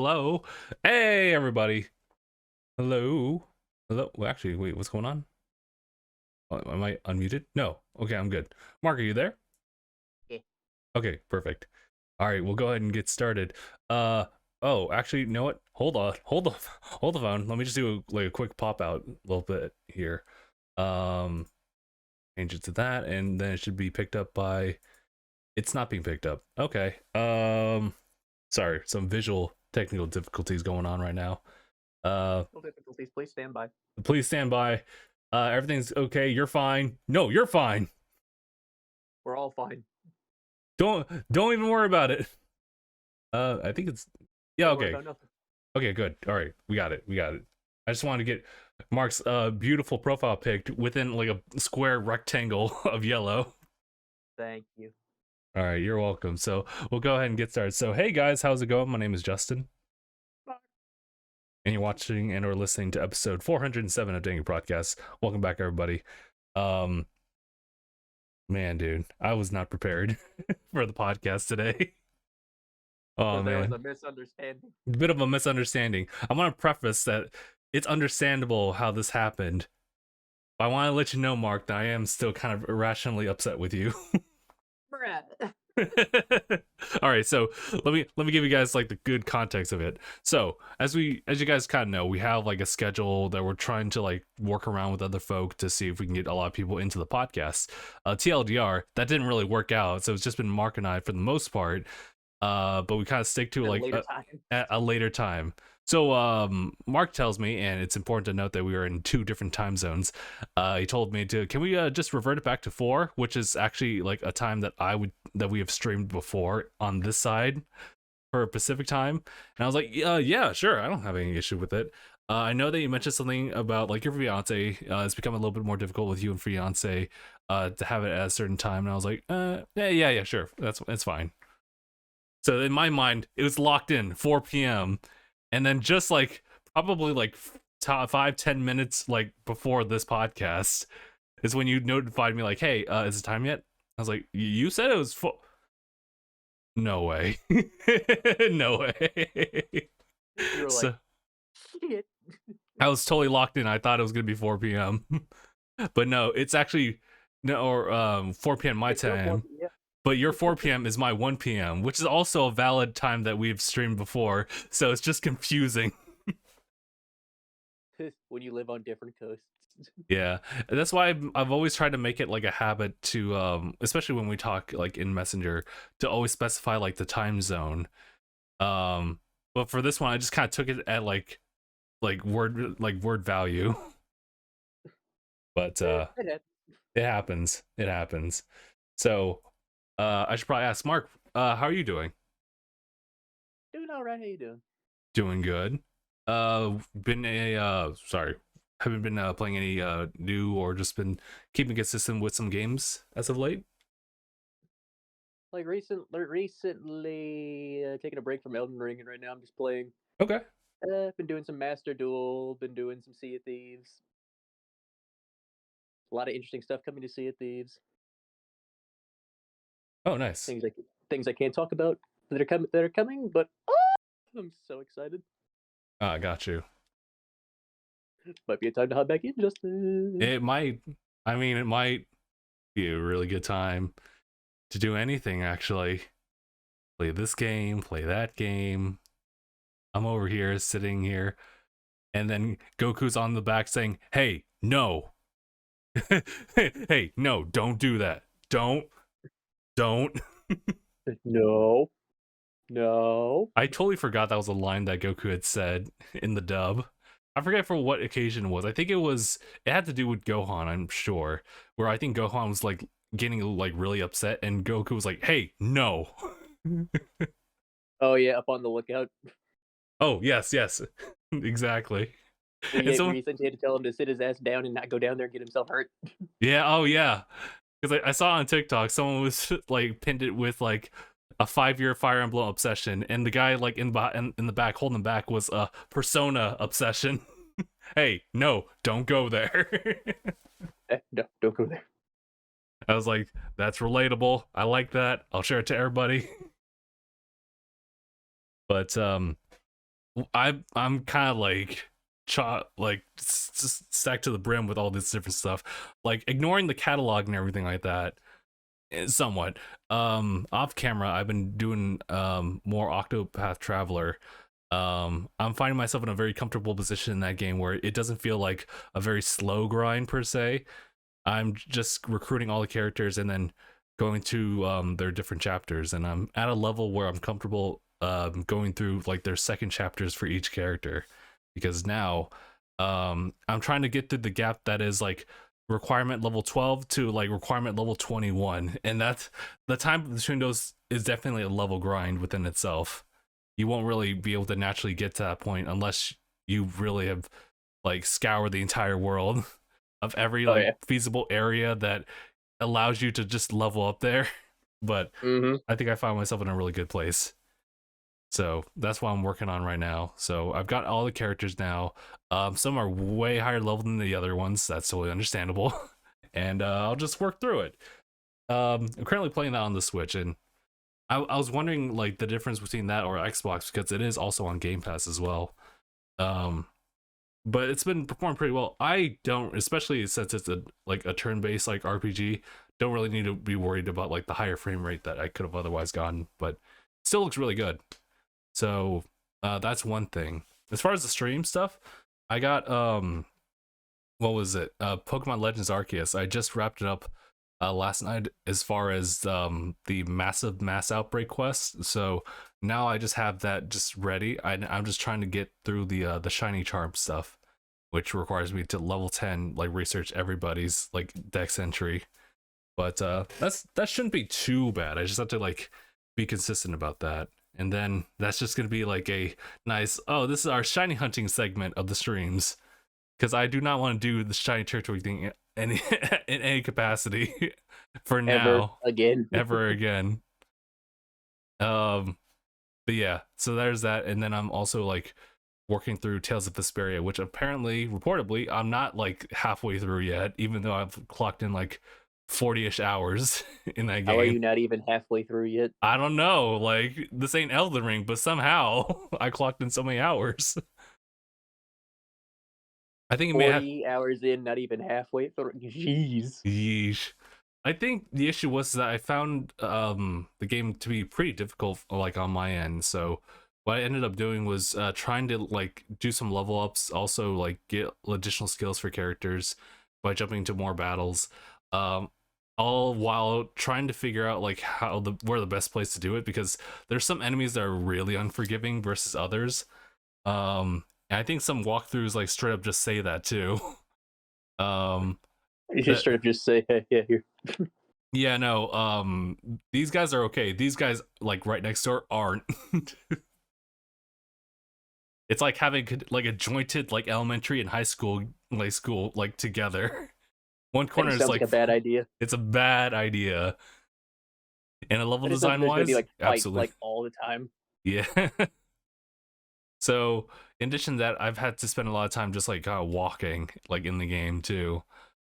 hello. Hey, everybody. Hello. Hello. Well, actually, wait, what's going on? Oh, am I unmuted? No. Okay, I'm good. Mark, are you there? Yeah. Okay, perfect. All right, we'll go ahead and get started. Oh, actually, you know what? Hold on. Hold the phone. Let me just do a quick pop out a little bit here. Change it to that, and then it should be picked up by. It's not being picked up. Okay. Sorry, some visual technical difficulties going on right now. Difficulties, please stand by. Please stand by. Everything's okay. You're fine. No, you're fine. We're all fine. Don't even worry about it. I think it's okay. Okay, good. All right, we got it. I just wanted to get Mark's beautiful profile picked within like a square rectangle of yellow. Thank you. All right, you're welcome. So we'll go ahead and get started. So hey guys, how's it going? My name is Justin. And you're watching and or listening to episode 407 of DangIT Prodcast. Welcome back, everybody. Man, dude, I was not prepared for the podcast today. Oh, there man. was a misunderstanding. A bit of a misunderstanding. I want to preface that it's understandable how this happened. But I want to let you know, Mark, that I am still kind of irrationally upset with you. All right, so let me give you guys like the good context of it. So as you guys kind of know, we have like a schedule that we're trying to like work around with other folk to see if we can get a lot of people into the podcast. TLDR, that didn't really work out, so it's just been Mark and I for the most part. But we kind of stick to like at a later time. So Mark tells me, and it's important to note that we are in 2 different time zones. He told me can we just revert it back to 4, which is actually like a time that we have streamed before on this side for Pacific time. And I was like, yeah, sure, I don't have any issue with it. I know that you mentioned something about like your fiance. It's become a little bit more difficult with you and fiance to have it at a certain time. And I was like, yeah, sure, that's fine. So in my mind, it was locked in 4 p.m. And then just like probably like 5-10 minutes like before this podcast is when you notified me like, hey, is it time yet? I was like, you said it was full. No way. No way. You were like, shit. I was totally locked in. I thought it was gonna be 4 p.m. But no, it's actually 4 p.m. my time. Yeah. But your 4 p.m. is my 1 p.m., which is also a valid time that we've streamed before. So it's just confusing. When you live on different coasts. Yeah, that's why I've always tried to make it like a habit to, especially when we talk like in Messenger, to always specify like the time zone. But for this one, I just kind of took it at like word value. But it happens. It happens. So I should probably ask Mark, how are you doing? Doing all right. How you doing? Doing good. Haven't been playing any new or just been keeping consistent with some games as of late? Like recently taking a break from Elden Ring, and right now I'm just playing. Okay. Been doing some Master Duel, been doing some Sea of Thieves. A lot of interesting stuff coming to Sea of Thieves. Oh, nice. Things I can't talk about that are coming, but I'm so excited. Got you. Might be a time to hop back in, Justin. It might. I mean, it might be a really good time to do anything, actually. Play this game, play that game. I'm over here, sitting here, and then Goku's on the back saying, hey, no. Hey, no, don't do that. Don't. No. I totally forgot that was a line that Goku had said in the dub. I forget for what occasion it was. I think it had to do with Gohan, I'm sure. Where I think Gohan was like getting like really upset and Goku was like, hey, no. Oh yeah, up on the lookout. Oh, yes. Exactly. And he had to tell him to sit his ass down and not go down there and get himself hurt. Yeah, oh yeah. Because I saw on TikTok someone was like pinned it with like a 5-year Fire Emblem obsession, and the guy like in the back holding him back was a Persona obsession. Hey, no, don't go there. No, don't go there. I was like, that's relatable. I like that. I'll share it to everybody. But I'm kind of like stacked to the brim with all this different stuff, like ignoring the catalog and everything like that. Somewhat. Off camera, I've been doing more Octopath Traveler. I'm finding myself in a very comfortable position in that game where it doesn't feel like a very slow grind per se. I'm just recruiting all the characters and then going to their different chapters, and I'm at a level where I'm comfortable going through like their second chapters for each character, because now I'm trying to get through the gap that is like requirement level 12 to like requirement level 21, and that's the time between those is definitely a level grind within itself. You won't really be able to naturally get to that point unless you really have like scoured the entire world of every Oh like yeah. feasible area that allows you to just level up there. But Mm-hmm. I think I found myself in a really good place. So that's what I'm working on right now. So I've got all the characters now. Some are way higher level than the other ones. That's totally understandable. And I'll just work through it. I'm currently playing that on the Switch, and I was wondering like the difference between that or Xbox, because it is also on Game Pass as well. Um, but it's been performing pretty well. I don't, especially since it's a turn-based like RPG, don't really need to be worried about like the higher frame rate that I could have otherwise gotten, but still looks really good. So that's one thing. As far as the stream stuff, I got what was it? Pokemon Legends Arceus. I just wrapped it up last night as far as the massive mass outbreak quest. So now I just have that just ready. I'm just trying to get through the shiny charm stuff, which requires me to level 10 like research everybody's like dex entry. But that shouldn't be too bad. I just have to like be consistent about that. And then that's just gonna be like a nice, oh, this is our shiny hunting segment of the streams, because I do not want to do the shiny territory thing in any capacity for Ever now, again. ever again. But yeah, so there's that, and then I'm also like working through Tales of Vesperia, which apparently, reportedly, I'm not like halfway through yet, even though I've clocked in like 40-ish hours in that How are game. you not even halfway through yet? I don't know, like this ain't Elden Ring, but somehow I clocked in so many hours. I think it may have 40 hours in, not even halfway through. Jeez. yeesh. I think the issue was that I found the game to be pretty difficult like on my end. So what I ended up doing was trying to like do some level ups, also like get additional skills for characters by jumping into more battles. Um all while trying to figure out like where the best place to do it, because there's some enemies that are really unforgiving versus others. And I think some walkthroughs like straight up just say that too. Um You just that straight up just say, hey, yeah, here. Yeah, no. These guys are okay. These guys like right next door aren't. It's like having like a jointed like elementary and high school like together. One That corner just is sounds like like a bad idea. it's a bad idea. And a level That just sounds like design there's gonna be wise, like fights absolutely. like all the time. Yeah. So in addition to that, I've had to spend a lot of time just like walking like in the game too.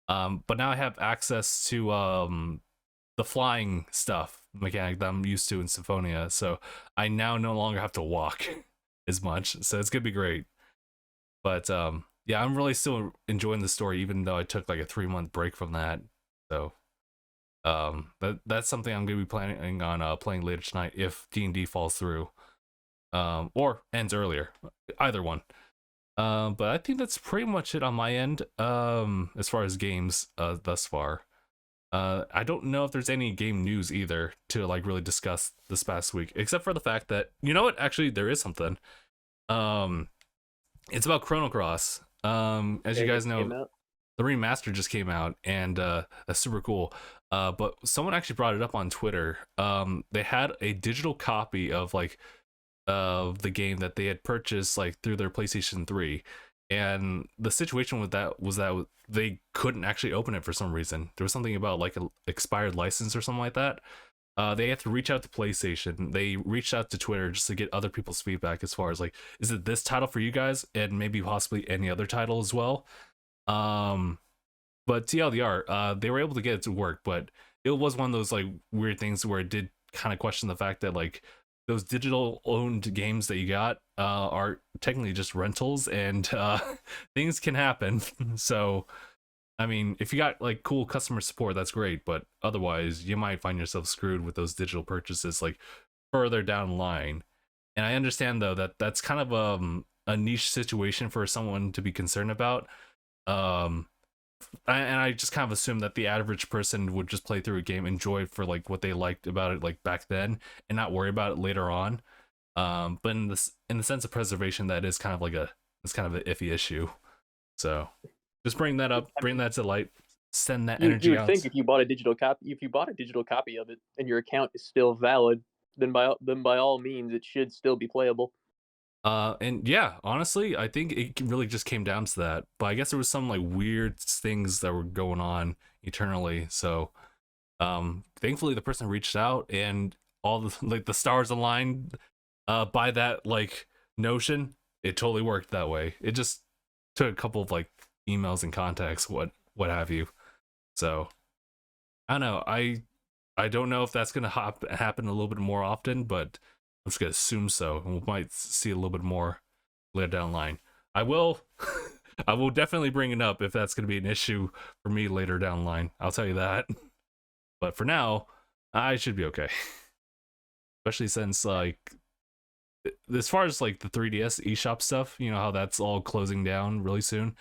But now I have access to the flying stuff mechanic that I'm used to in Symphonia, so I now no longer have to walk as much. So it's gonna be great. But yeah, I'm really still enjoying the story, even though I took like a 3-month break from that. So that's something I'm gonna be planning on playing later tonight if D&D falls through, or ends earlier, either one. But I think that's pretty much it on my end as far as games thus far. I don't know if there's any game news either to like really discuss this past week, except for the fact that, you know what, actually there is something. Um, it's about Chrono Cross. As you It guys just know, came out. the remaster just came out, and that's super cool. But someone actually brought it up on Twitter. They had a digital copy of like of the game that they had purchased like through their PlayStation 3, and the situation with that was that they couldn't actually open it for some reason. There was something about like an expired license or something like that. They had to reach out to PlayStation. They reached out to Twitter just to get other people's feedback as far as like, is it this title for you guys, and maybe possibly any other title as well. um but TLDR, they were able to get it to work, but it was one of those like weird things where it did kind of question the fact that like those digital owned games that you got are technically just rentals, and things can happen. So I mean, if you got like cool customer support, that's great, but otherwise you might find yourself screwed with those digital purchases like further down the line. And I understand though that that's kind of a niche situation for someone to be concerned about. um and I just kind of assume that the average person would just play through a game, enjoy it for like what they liked about it like back then, and not worry about it later on. But in the sense of preservation, that is kind of like it's kind of an iffy issue. So just bring that up, I bring mean, that to light, send that you energy would think out. if you bought a digital copy, of it, and your account is still valid, then by all means, it should still be playable. And yeah, honestly, I think it really just came down to that. But I guess there was some like weird things that were going on eternally. So thankfully the person reached out, and all the like the stars aligned by that like notion. It totally worked that way. It just took a couple of like emails and contacts, what have you. So I don't know. I don't know if that's gonna happen a little bit more often, but I'm just gonna assume so, and we might see a little bit more later down the line. I will, I will definitely bring it up if that's gonna be an issue for me later down the line. I'll tell you that. But for now, I should be okay. Especially since like, as far as like the 3DS eShop stuff, you know how that's all closing down really soon.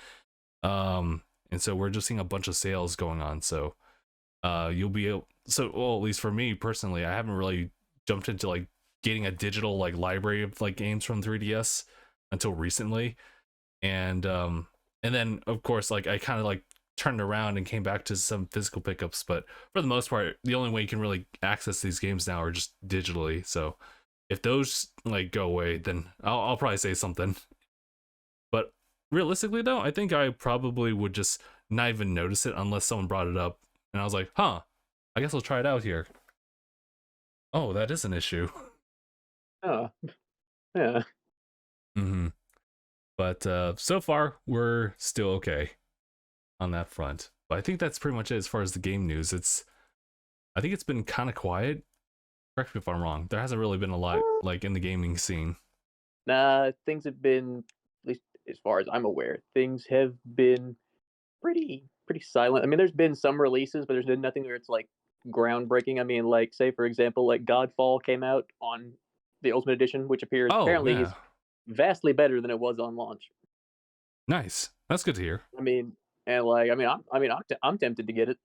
And so we're just seeing a bunch of sales going on. So you'll be able, so well, at least for me personally, I haven't really jumped into like getting a digital like library of like games from 3DS until recently. And then of course like I kind of like turned around and came back to some physical pickups, but for the most part the only way you can really access these games now are just digitally. So if those like go away, then I'll probably say something. But realistically though, I think I probably would just not even notice it unless someone brought it up, and I was like, huh, I guess I'll try it out here. Oh, that is an issue. Oh, yeah. Mm-hmm. But so far we're still okay on that front. But I think that's pretty much it as far as the game news. I think it's been kind of quiet. Correct me if I'm wrong. There hasn't really been a lot like in the gaming scene. Nah, things have been, at least as far as I'm aware, things have been pretty silent. I mean, there's been some releases, but there's been nothing where it's like groundbreaking. I mean, like say for example, like Godfall came out on the Ultimate Edition, which appears Oh apparently yeah, is vastly better than it was on launch. nice. That's good to hear. I mean, and like I'm tempted to get it.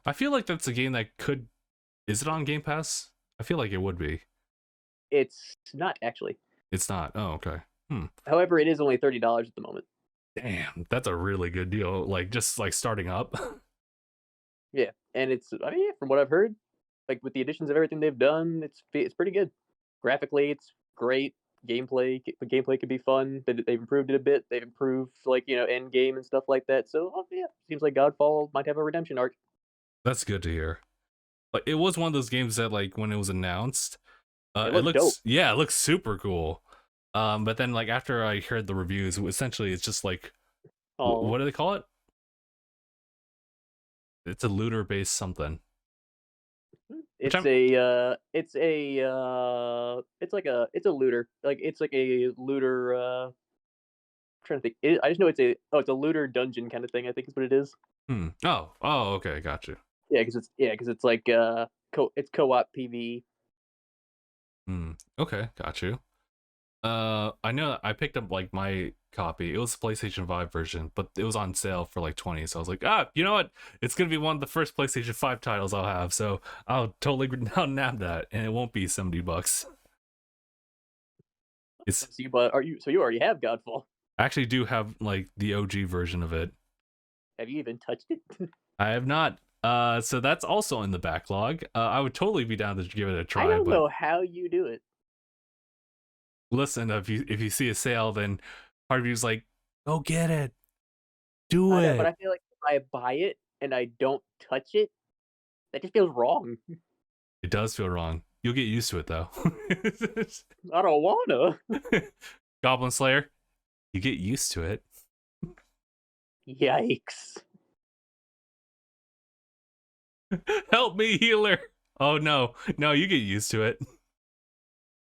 I feel like that's a game that could. Is it on Game Pass? I feel like it would be. It's not actually. It's not. Oh, okay. Hmm. However, it is only $30 at the moment. Damn, that's a really good deal. Like just like starting up. Yeah, and it's, I mean, yeah, from what I've heard, like with the additions of everything they've done, it's pretty good. Graphically, it's great. The gameplay could be fun. They've improved it a bit. They've improved like end game and stuff like that. So yeah, seems like Godfall might have a redemption arc. That's good to hear. Like it was one of those games that like when it was announced, It it looks dope. looks, yeah, it looks super cool. But then like after I heard the reviews, essentially it's just like Oh, what do they call it? It's a looter based something. Which I'm it's a looter. Like it's like a looter. Trying to think. I just know it's a looter dungeon kind of thing. I think is what it is. oh okay, got you. Because it's like it's co-op PvE. Okay, got you. I know I picked up like my copy. It was the PlayStation 5 version, but it was on sale for like 20. So I was like, you know what? It's gonna be one of the first PlayStation 5 titles I'll have. So I'll totally now nab that, and it won't be $70. It's So you already have Godfall. I actually do have like the OG version of it. Have you even touched it? I have not. So that's also in the backlog. I would totally be down to give it a I try, don't but know how you do it. listen, if you see a sale, then part of you's like, go get it, do I know, but it. I feel like if I buy it and I don't touch it, that just feels wrong. It does feel wrong. You'll get used to it though. I don't wanna. Goblin Slayer, you get used to it. Yikes. Help me, healer. Oh no, no, you get used to it.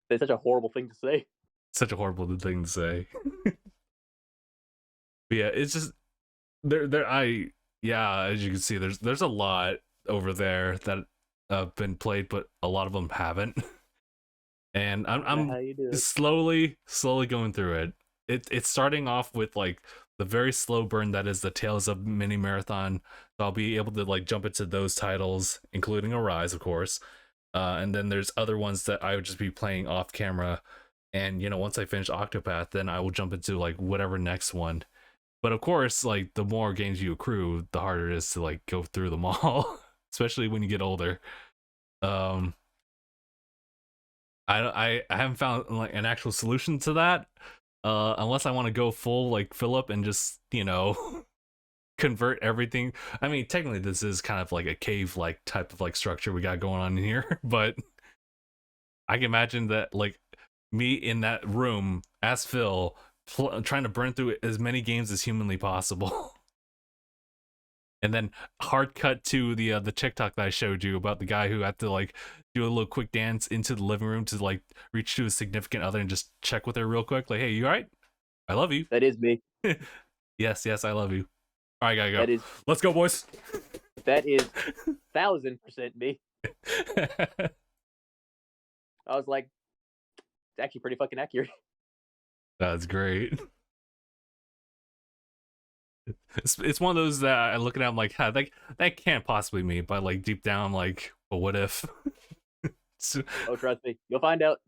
It's such a horrible thing to say. Such a horrible thing to say. But yeah, it's just yeah, as you can see, there's a lot over there that have been played, but a lot of them haven't. And I don't know how I'm you do it. slowly going through it. It's starting off with like the very slow burn that is the Tales of Mini Marathon. So I'll be able to like jump into those titles, including Arise, of course. And then there's other ones that I would just be playing off camera. And once I finish Octopath, then I will jump into like whatever next one. But of course, like the more games you accrue, the harder it is to like go through them all, especially when you get older. Um, I haven't found like an actual solution to that, unless I want to go full like Philip and just convert everything. I mean, technically this is kind of like a cave like type of like structure we got going on in here, but I can imagine that like me in that room as Phil trying to burn through as many games as humanly possible. And then hard cut to the TikTok that I showed you about the guy who had to like do a little quick dance into the living room to like reach to his significant other and just check with her real quick, like, hey, you all right? I love you. That is me. Yes, I love you. All right, gotta go. That is Let's go, boys. that is 1000% me. I was like, it's actually pretty fucking accurate. That's great. It's one of those that I look at it, I'm like, that can't possibly be me, but like deep down I'm like, well, what if? So, Oh, trust me, you'll find out.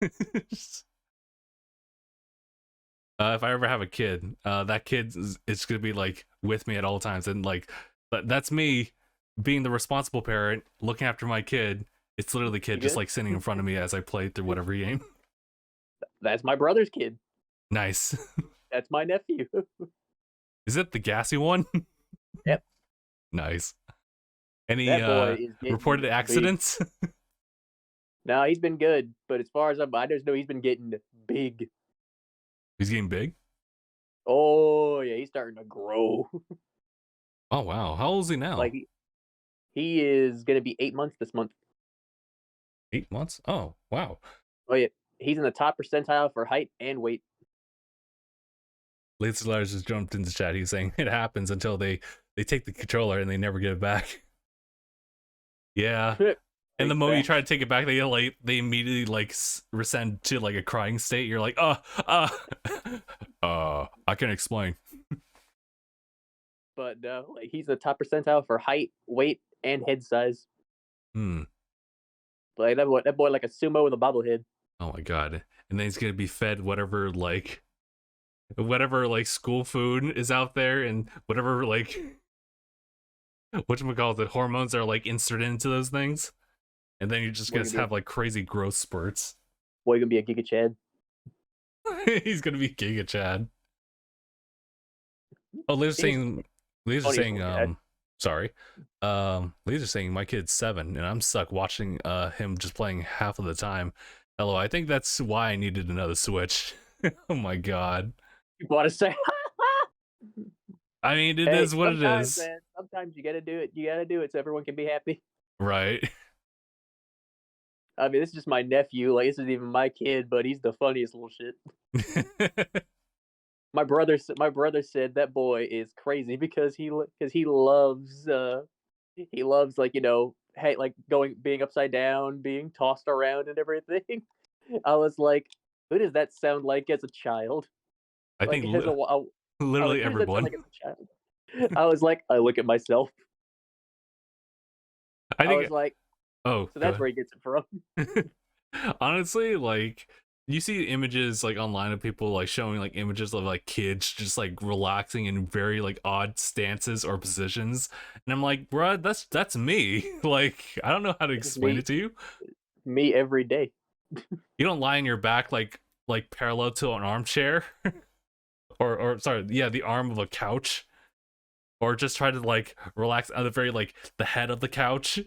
if I ever have a kid, that kid is gonna be like with me at all times, and like that's me being the responsible parent, looking after my kid. It's literally the kid just like sitting in front of me as I play through whatever game. That's my brother's kid. Nice. That's my nephew. Is it the gassy one? Yep. Nice. Any That boy is reported big. accidents? No, he's been good, but as far as I just know, he's been getting big. He's getting big. Oh yeah, he's starting to grow. Oh wow, how old is he now? Like he is gonna be 8 months this month. 8 months? Oh wow. Oh yeah, he's in the top percentile for height and weight. Lance Lars just jumped into chat. He's saying it happens until they take the controller and they never get it back. Yeah. And the moment you try to take it back, they immediately like resend to like a crying state. You're like, I can explain. But no, like he's the top percentile for height, weight, and head size. Like that boy like a sumo with a bobblehead. Oh my god. And then he's gonna be fed whatever like school food is out there, and whatever like whatchamacallit, hormones are like inserted into those things. And then you're just gonna have like crazy growth spurts. Boy, gonna be a Giga Chad. He's gonna be Giga Chad. Oh, Liz saying, sorry. Liz is saying my kid's 7 and I'm stuck watching him just playing half of the time. Hello, I think that's why I needed another Switch. Oh my god. You want to say? I mean, it is what it is. Man, sometimes you gotta do it. You gotta do it so everyone can be happy. Right. I mean, this is just my nephew. Like, this isn't even my kid, but he's the funniest little shit. My brother said that boy is crazy because he loves like hey, like being upside down, being tossed around and everything. I was like, who does that sound like as a child? I like, think literally everyone. Like as a child? I was like, I look at myself. I was like, oh, so that's where he gets it from. Honestly, like you see images like online of people like showing like images of like kids just like relaxing in very like odd stances or positions, and I'm like, bruh, that's me. Like, I don't know how to explain it to you. Me every day. You don't lie on your back like parallel to an armchair, or sorry, yeah, the arm of a couch, or just try to like relax on the very like the head of the couch.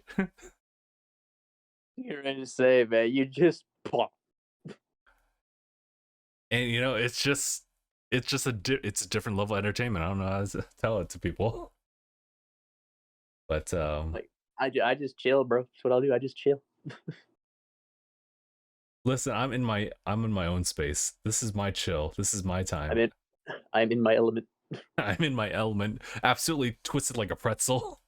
You're ready to say, man, you just pop. And it's just it's a different level of entertainment. I don't know how to tell it to people, but like I just chill, bro. That's what I'll do. I just chill. Listen, I'm in my own space. This is my chill. This is my time. I'm in I'm in my element. I'm in my element. Absolutely twisted like a pretzel.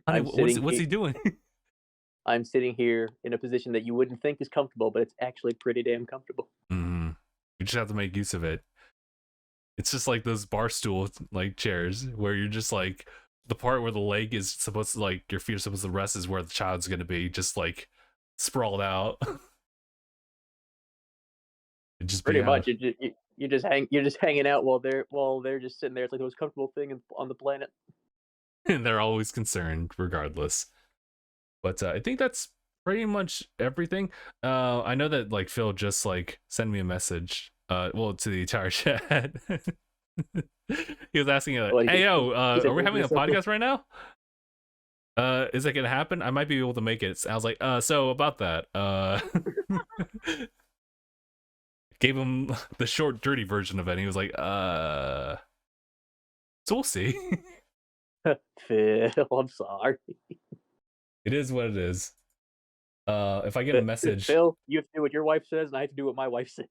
Honey, I'm sitting what's he doing? I'm sitting here in a position that you wouldn't think is comfortable, but it's actually pretty damn comfortable. You just have to make use of it. It's just like those bar stool like chairs where you're just like the part where the leg is supposed to like your feet are supposed to rest is where the child's gonna be, just like sprawled out. It'd just be Pretty out. much. You're just hanging out while they're just sitting there. It's like the most comfortable thing on the planet. And they're always concerned regardless. But I think that's pretty much everything. I know that like Phil just like sent me a message well to the entire chat. He was asking like, hey yo, are we having a podcast right now? Is that gonna happen? I might be able to make it. I was like, so about that. Gave him the short dirty version of it and he was like, so we'll see. Phil, I'm sorry. It is what it is. If I get a message, Phil, you have to do what your wife says, and I have to do what my wife says.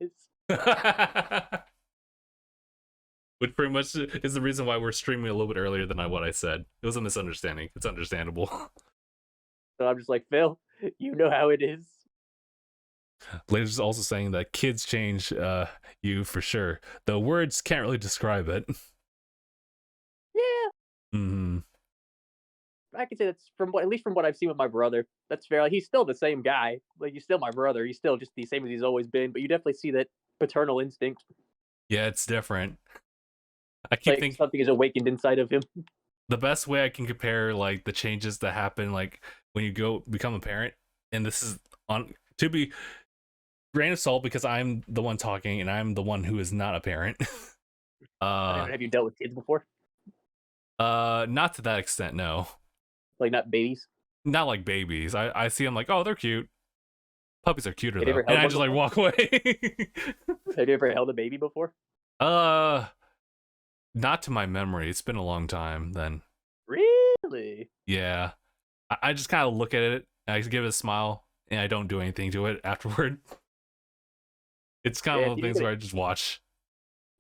Which pretty much is the reason why we're streaming a little bit earlier than what I said. It was a misunderstanding. It's understandable. So I'm just like, Phil, you know how it is. Laser's also saying that kids change you for sure. The words can't really describe it. Yeah. Mm-hmm. I can say that's at least from what I've seen with my brother. That's fair. Like, he's still the same guy. Like, he's still my brother. He's still just the same as he's always been. But you definitely see that paternal instinct. Yeah, it's different. I keep thinking something is awakened inside of him. The best way I can compare like the changes that happen like when you become a parent, and this is on to be grain of salt because I'm the one talking and I'm the one who is not a parent. Have you dealt with kids before? Not to that extent, no. Like not babies? Not like babies. I see them like, oh, they're cute. Puppies are cuter Have though. And I just before? like walk away. Have you ever held a baby before? Not to my memory. It's been a long time then. Really? Yeah. I just kind of look at it, I give it a smile, and I don't do anything to it afterward. It's kind of one of the things where I just watch.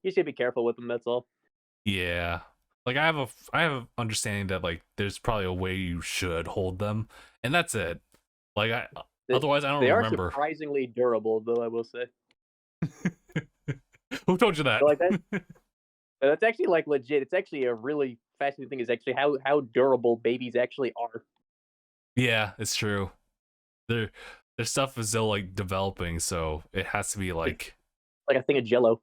You should be careful with them, that's all. Yeah. Like I have a understanding that like there's probably a way you should hold them, and that's it. Like otherwise I don't remember. They are surprisingly durable, though, I will say. Who told you that? So, like that? That's actually like legit. It's actually a really fascinating thing. Is actually how durable babies actually are. Yeah, it's true. Their stuff is still like developing, so it has to be like a thing of Jello.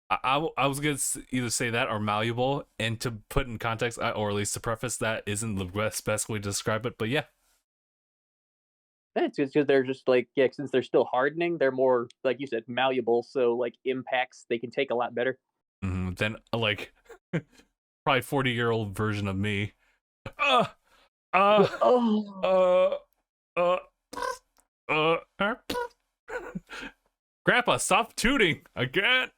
I was gonna either say that or malleable, and to put in context, or at least to preface, that isn't the best way to describe it. But yeah, it's because they're just like since they're still hardening, they're more like you said malleable. So like impacts they can take a lot better. Than like probably 40-year-old version of me. Grandpa, stop tooting again.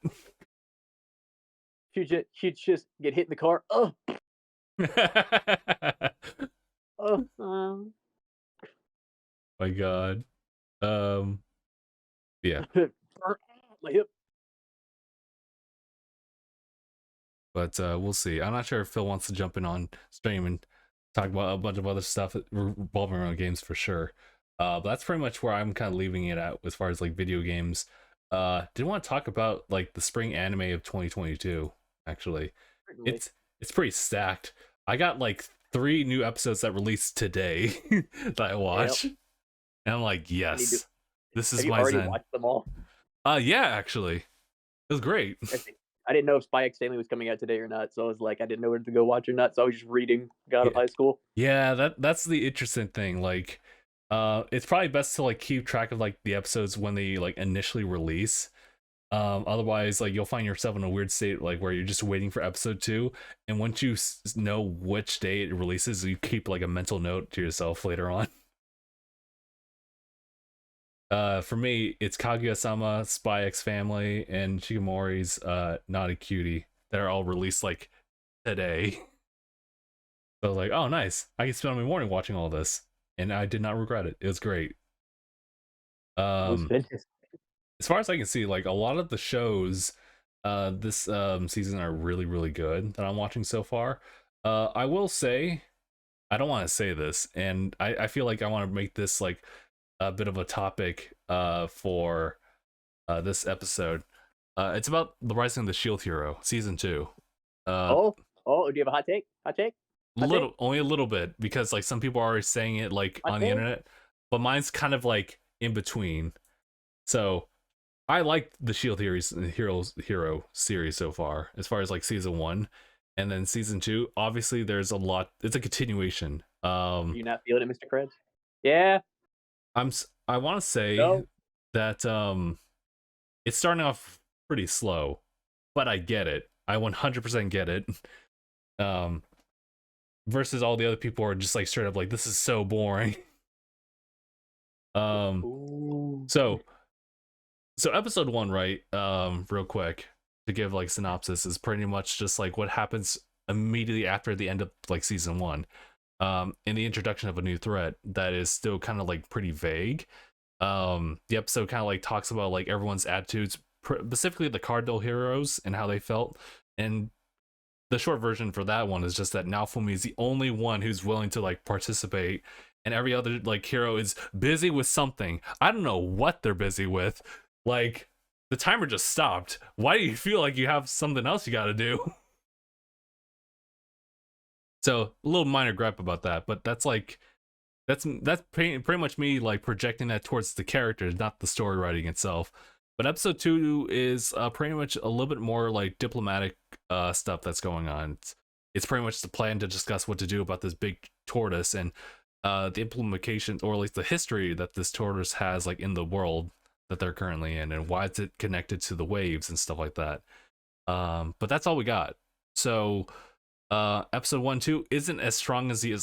She'd just get hit in the car. My God. Yeah. My hip. But we'll see. I'm not sure if Phil wants to jump in on stream and talk about a bunch of other stuff revolving around games for sure. But that's pretty much where I'm kind of leaving it at as far as like video games. Did want to talk about like the spring anime of 2022. Actually, Certainly. it's pretty stacked. I got like 3 new episodes that released today that I watch, and I'm like, yes, this is my zen. Have you already watched them all? Yeah, actually, it was great. I didn't know if Spy X Family was coming out today or not, so I was like, I didn't know whether to go watch or not, so I was just reading God of High School. Yeah, that's the interesting thing. Like, it's probably best to like keep track of like the episodes when they like initially release. Otherwise, like you'll find yourself in a weird state like where you're just waiting for episode 2, and once you know which day it releases, you keep like a mental note to yourself later on. For me, it's Kaguya-Sama, Spy X Family, and Shigemori's Naughty Cutie that are all released like today. So I was like, oh, nice. I can spend my morning watching all this, and I did not regret it. It was great. It was Um, fantastic. as far as I can see, like a lot of the shows, this season are really, really good that I'm watching so far. I will say, I don't want to say this, and I feel like I want to make this like a bit of a topic for this episode. It's about the Rising of the Shield Hero, season 2. Uh, Oh, do you have a hot take? Hot take? Hot take? only a little bit, because like some people are already saying it like Hot on the take? internet, but mine's kind of like in between. So I like the Shield Hero series so far as like season 1, and then season 2. Obviously, there's a lot. It's a continuation. You not feeling it, Mr. Krebs? Yeah. I want to say No. that it's starting off pretty slow, but I get it. I 100% get it. Um, versus all the other people who are just like straight up like, this is so boring. Ooh. So episode 1, right? Real quick to give like synopsis, is pretty much just like what happens immediately after the end of like season 1. In the introduction of a new threat that is still kind of like pretty vague. The episode kind of like talks about like everyone's attitudes, specifically the cardinal heroes, and how they felt. And the short version for that one is just that Naofumi is the only one who's willing to like participate, and every other like hero is busy with something. I don't know what they're busy with. Like, the timer just stopped. Why do you feel like you have something else you got to do? So a little minor gripe about that, but that's like that's pretty much me like projecting that towards the characters, not the story writing itself. But episode 2 is pretty much a little bit more like diplomatic stuff that's going on. It's pretty much the plan to discuss what to do about this big tortoise, and the implementation, or at least the history that this tortoise has like in the world that they're currently in, and why is it connected to the waves and stuff like that. But that's all we got. So episode 1-2 isn't as strong as the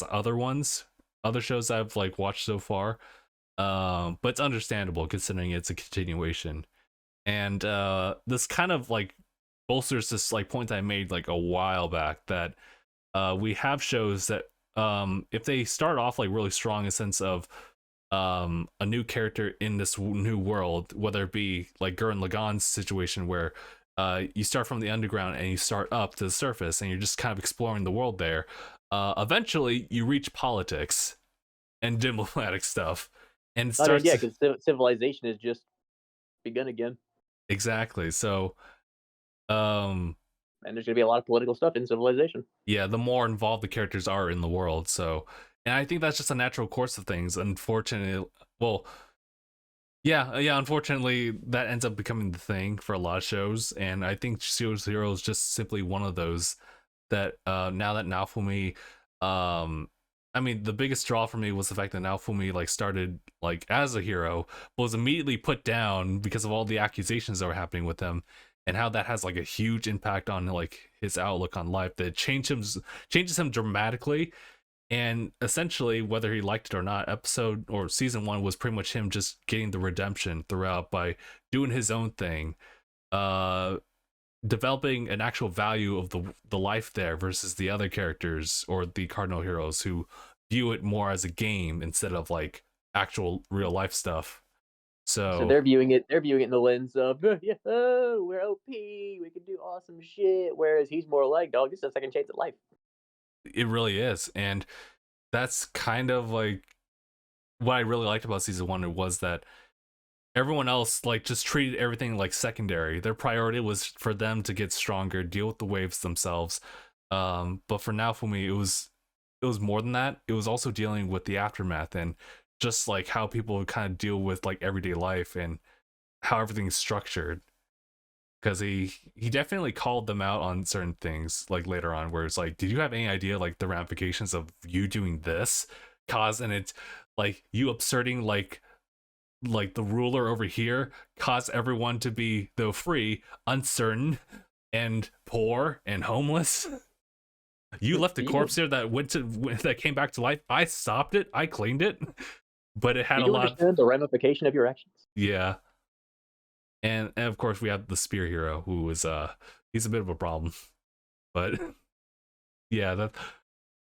other shows I've like watched so far, but it's understandable considering it's a continuation. And this kind of like bolsters this like point I made like a while back, that we have shows that if they start off like really strong in a sense of a new character in this new world, whether it be like Gurren Lagann's situation, where you start from the underground and you start up to the surface and you're just kind of exploring the world there. Eventually, you reach politics and diplomatic stuff, and it starts. Yeah, because civilization has just begun again. Exactly. So, and there's gonna be a lot of political stuff in Civilization. Yeah, the more involved the characters are in the world. So, and I think that's just a natural course of things. Unfortunately, well, yeah. Unfortunately, that ends up becoming the thing for a lot of shows, and I think Shield Hero is just simply one of those that now that Naofumi, I mean, the biggest draw for me was the fact that Naofumi like started like as a hero, but was immediately put down because of all the accusations that were happening with him, and how that has like a huge impact on like his outlook on life, that changes him dramatically. And essentially, whether he liked it or not, episode or season 1 was pretty much him just getting the redemption throughout by doing his own thing, uh developing an actual value of the life there, versus the other characters or the cardinal heroes who view it more as a game instead of like actual real life stuff. So So they're viewing it in the lens of, yeah, oh, we're OP, we can do awesome shit. Whereas he's more like, dog, this is a second chance at life. it really is. And that's kind of like what I really liked about season 1, was that everyone else like just treated everything like secondary. Their priority was for them to get stronger, deal with the waves themselves. But for now, for me, it was more than that. It was also dealing with the aftermath, and just like how people kind of deal with like everyday life and how everything's structured. Because he definitely called them out on certain things like later on, where it's like, did you have any idea like the ramifications of you doing this cause, and it's like you absurding like the ruler over here caused everyone to be, though free, uncertain and poor and homeless. You left a corpse here that came back to life. I stopped it. I cleaned it, but it had you a lot. Understand the ramification of your actions. Yeah, and of course we have the spear hero, who is he's a bit of a problem, but yeah,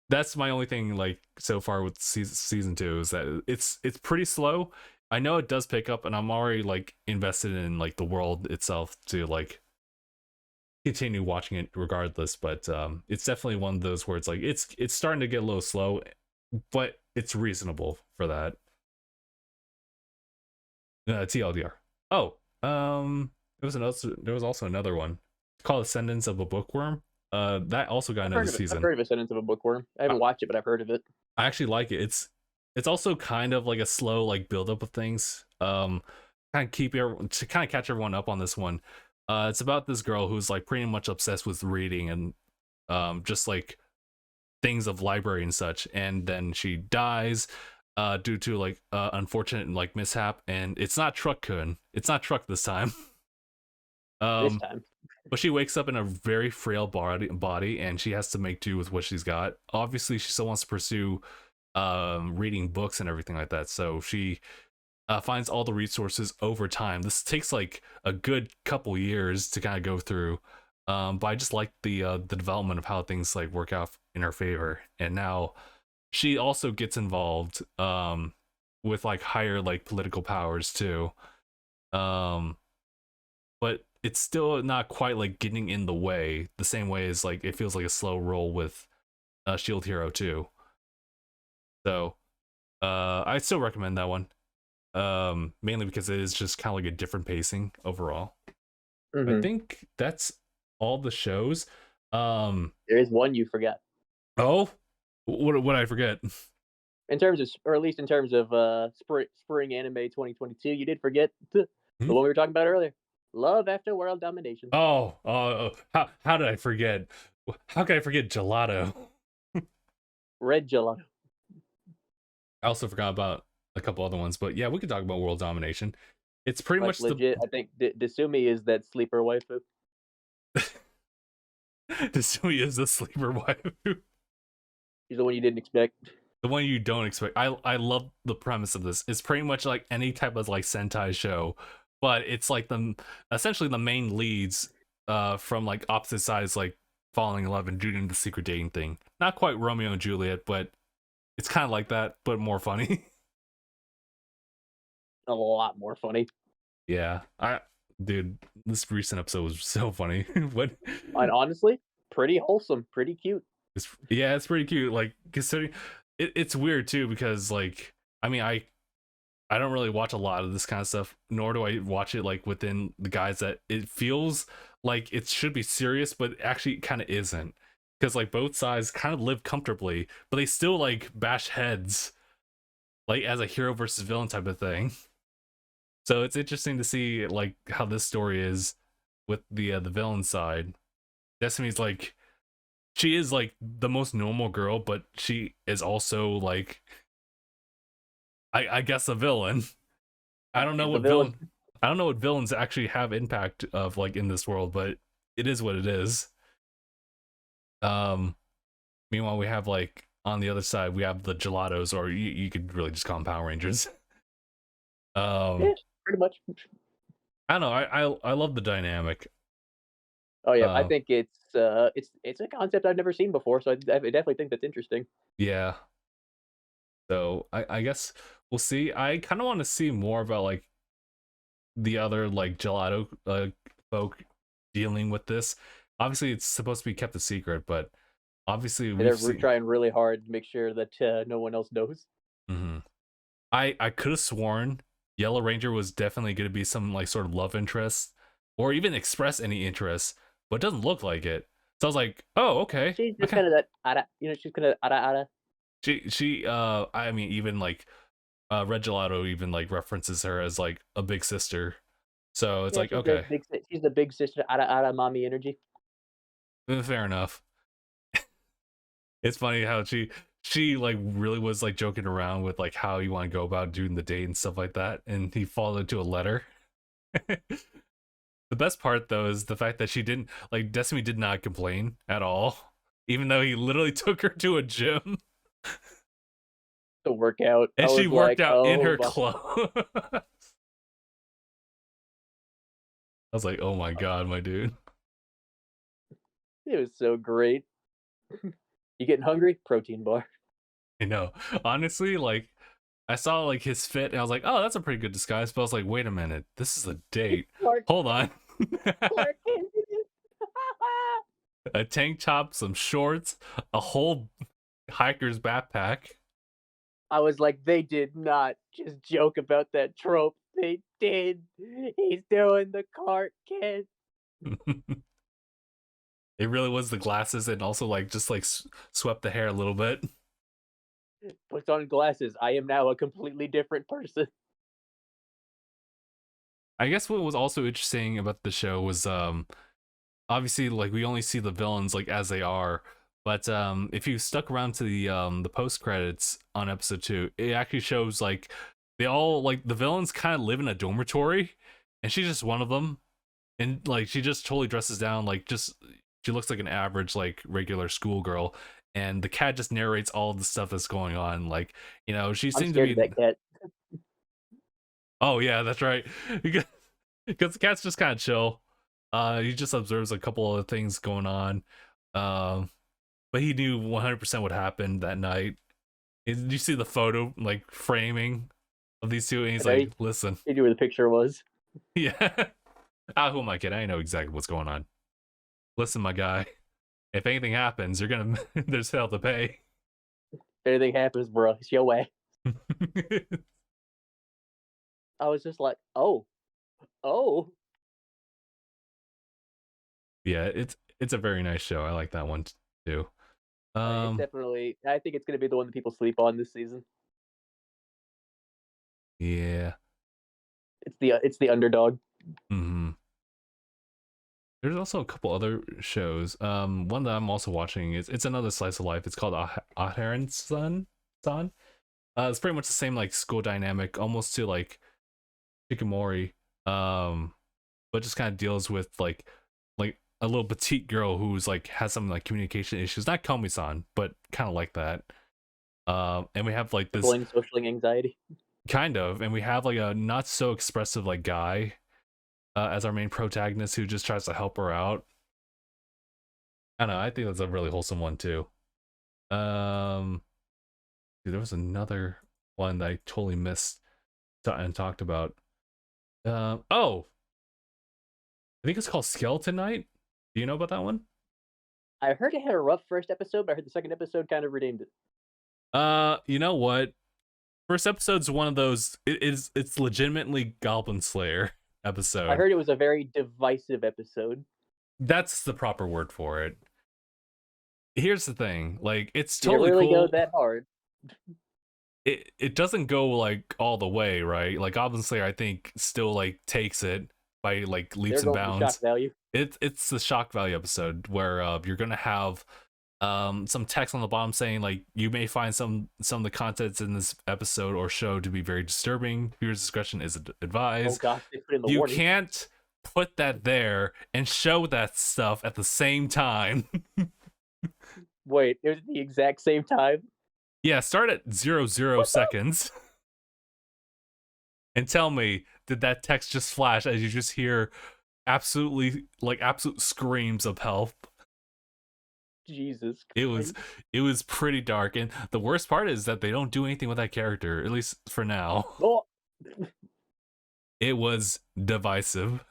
that's my only thing like so far with season 2 is that it's pretty slow. I know it does pick up, and I'm already like invested in like the world itself to like continue watching it regardless. But it's definitely one of those where it's like it's starting to get a little slow, but it's reasonable for that. TLDR. Oh, there was also another one called Ascendance of a Bookworm. That also got I've another heard of it. I've season. heard of Ascendance of a Bookworm. I I, haven't watched it, but I've heard of it. I actually like it. It's also kind of like a slow like build up of things. Kind of to kind of catch everyone up on this one. It's about this girl who's like pretty much obsessed with reading and just like things of library and such, and then she dies due to like unfortunate like mishap, and it's not Truck-kun. It's not Truck this time. This um time. but she wakes up in a very frail body, and she has to make do with what she's got. Obviously, she still wants to pursue reading books and everything like that. So she finds all the resources over time. This takes like a good couple years to kind of go through. But I just like the development of how things like work out in her favor. And now she also gets involved with like higher like political powers too. Um, but it's still not quite like getting in the way the same way as like it feels like a slow roll with Shield Hero 2. So I still recommend that one. Mainly because it is just kind of like a different pacing overall. I Mm-hmm. think that's all the shows. Um There is one you forgot. oh, what I forget? In terms of, or at least in terms of spring anime 2022, you did forget the Hmm? one we were talking about earlier. Love After World Domination. How did I forget? How can I forget Gelato? Red Gelato. I also forgot about a couple other ones, but yeah, we could talk about world domination. It's pretty Like much the legit, I think Desumi is that sleeper waifu. Desui is the sleeper waifu. She's the one you didn't expect. The one you don't expect. I love the premise of this. It's pretty much like any type of like Sentai show, but it's like essentially the main leads from like opposite sides like falling in love and doing the secret dating thing. Not quite Romeo and Juliet, but it's kind of like that, but more funny. A lot more funny. Yeah, dude, this recent episode was so funny. What? And honestly, pretty wholesome, pretty cute. It's pretty cute. Like considering it's weird too because like I mean I don't really watch a lot of this kind of stuff, nor do I watch it like within the guys that it feels like it should be serious, but actually kind of isn't. Because like both sides kind of live comfortably, but they still like bash heads, like as a hero versus villain type of thing. So it's interesting to see like how this story is with the villain side. Destiny's like she is like the most normal girl, but she is also like I guess a villain. I don't know She's the what villain. I don't know what villains actually have impact of like in this world, but it is what it is. Um Meanwhile we have like on the other side we have the gelatos, or you could really just call them Power Rangers. Yeah, um pretty much. I don't know, I love the dynamic. Oh yeah, I Uh think it's a concept I've never seen before, so I definitely think that's interesting. yeah. So I guess we'll see. I kind of want to see more about like the other like gelato folk dealing with this. Obviously it's supposed to be kept a secret, but obviously we've They're seen. trying really hard to make sure that no one else knows. Mhm. I could have sworn Yellow Ranger was definitely going to be some like sort of love interest or even express any interest, but it doesn't look like it. So I was like, oh, okay. She's just Okay. kind of that she's kind of ada. She I mean even like Red Gelato even like references her as like a big sister. So it's Yeah, like, okay, she's the big sister ada mommy energy. fair enough. It's funny how she like really was like joking around with like how you want to go about doing the date and stuff like that, and he followed to a letter. The best part though is the fact that she didn't like Destiny did not complain at all, even though he literally took her to a gym To work out. I and she was worked like, out in oh her my, clothes. I was like, oh my god, my dude. it was so great. You getting hungry? Protein bar. I know. Honestly, like I saw like his fit and I was like, oh, that's a pretty good disguise. But I was like, wait a minute, this is a It's date. Clark Hold Kent. on. Clark Kent. A tank top, some shorts, a whole hiker's backpack. I was like, they did not just joke about that trope. They did. He's doing the Clark Kent. It really was the glasses and also like just like swept the hair a little bit. Puts on glasses. I am now a completely different person. I guess what was also interesting about the show was obviously like we only see the villains like as they are, but if you stuck around to the post credits on episode 2, it actually shows like they all like the villains kind of live in a dormitory and she's just one of them, and like she just totally dresses down like just she looks like an average like regular schoolgirl, and the cat just narrates all the stuff that's going on, like she I'm seemed to scared of be. that cat. Oh yeah, that's right. Because the cat's just kind of chill. He just observes a couple of things going on. But he knew 100% what happened that night. Did you see the photo like framing of these two? And he's like, "Listen, He knew where the picture was. yeah." Who am I kidding? I know exactly what's going on. Listen, my guy. If anything happens, you're gonna there's hell to pay. If anything happens, bro, it's your way. I was just like, oh. Yeah, it's a very nice show. I like that one too. It's definitely. I think it's gonna be the one that people sleep on this season. Yeah. It's the underdog. Mm-hmm. There's also a couple other shows. One that I'm also watching is it's another slice of life. It's called Aharen-san. It's pretty much the same like school dynamic, almost to like Hikikomori, but just kind of deals with like a little petite girl who's like has some like communication issues. Not Komi-san, but kind of like that. And we have like this Social anxiety. kind of, and we have like a not so expressive like guy as our main protagonist who just tries to help her out. I don't know. I think that's a really wholesome one too. Dude, there was another one that I totally missed and talked about. Oh, I think it's called Skeleton Knight. Do you know about that one? I heard it had a rough first episode, but I heard the second episode kind of redeemed it. You know what? First episode's one of those. It's legitimately Goblin Slayer episode. I heard it was a very divisive episode. That's the proper word for it. Here's the thing, like it's Did it totally really cool. go that hard? It doesn't go like all the way, right? Like Goblin Slayer, I think still like takes it by like leaps and bounds. Shock value. It's the shock value episode where you're gonna have some text on the bottom saying like you may find some of the contents in this episode or show to be very disturbing. Viewers' discretion is advised. Oh gosh, they put in the you warning. can't put that there and show that stuff at the same time. Wait, it was the exact same time? Yeah, start at 0 seconds and tell me, did that text just flash as you just hear absolute screams of help? Jesus Christ. It was pretty dark, and the worst part is that they don't do anything with that character, at least for now. Oh. It was divisive,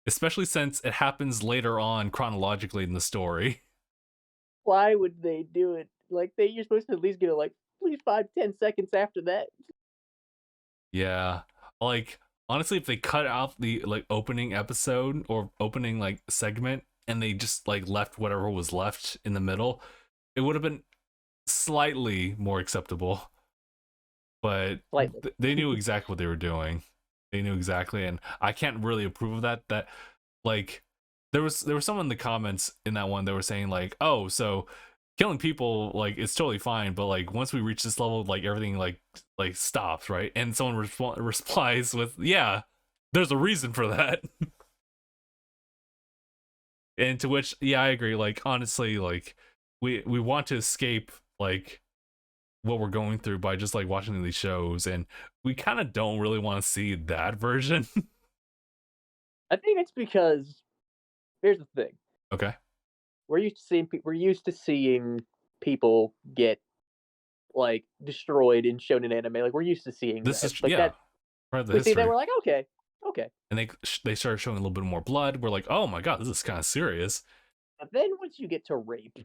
especially since it happens later on chronologically in the story. Why would they do it? Like, you're supposed to at least get it, like, please 5-10 seconds after that. Yeah, like honestly, if they cut out the like opening episode or opening like segment and they just like left whatever was left in the middle, it would have been slightly more acceptable. But they knew exactly what they were doing. They knew exactly, and I can't really approve of that. That like there was someone in the comments in that one that were saying like, oh, so killing people like it's totally fine, but like once we reach this level, like everything like stops, right? And someone replies with, yeah, there's a reason for that. And to which, yeah, I agree. Like honestly, like we want to escape like what we're going through by just like watching these shows, and we kind of don't really want to see that version. I think it's because here's the thing. Okay. we're used to seeing people get like destroyed in shonen anime. Like we're used to seeing This that. is Like yeah, that part of the we see that history. we're like, okay, okay. And they started showing a little bit more blood. We're like, oh my god, this is kind of serious. But then once you get to rape,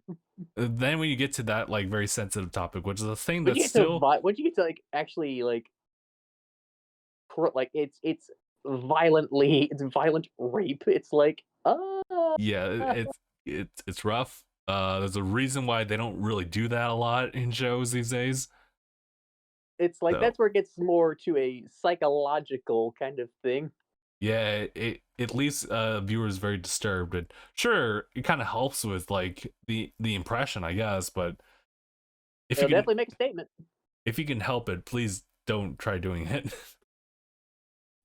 Then when you get to that like very sensitive topic, which is a thing when that's you get to still once you get to like actually like it's violently it's violent rape. It's like yeah, it's rough. There's a reason why they don't really do that a lot in shows these days. it's like So that's where it gets more to a psychological kind of thing. yeah, it leaves viewers very disturbed. And sure, it kind of helps with like the impression, I guess. But if you It'll can definitely make a statement. help it, please don't try doing it.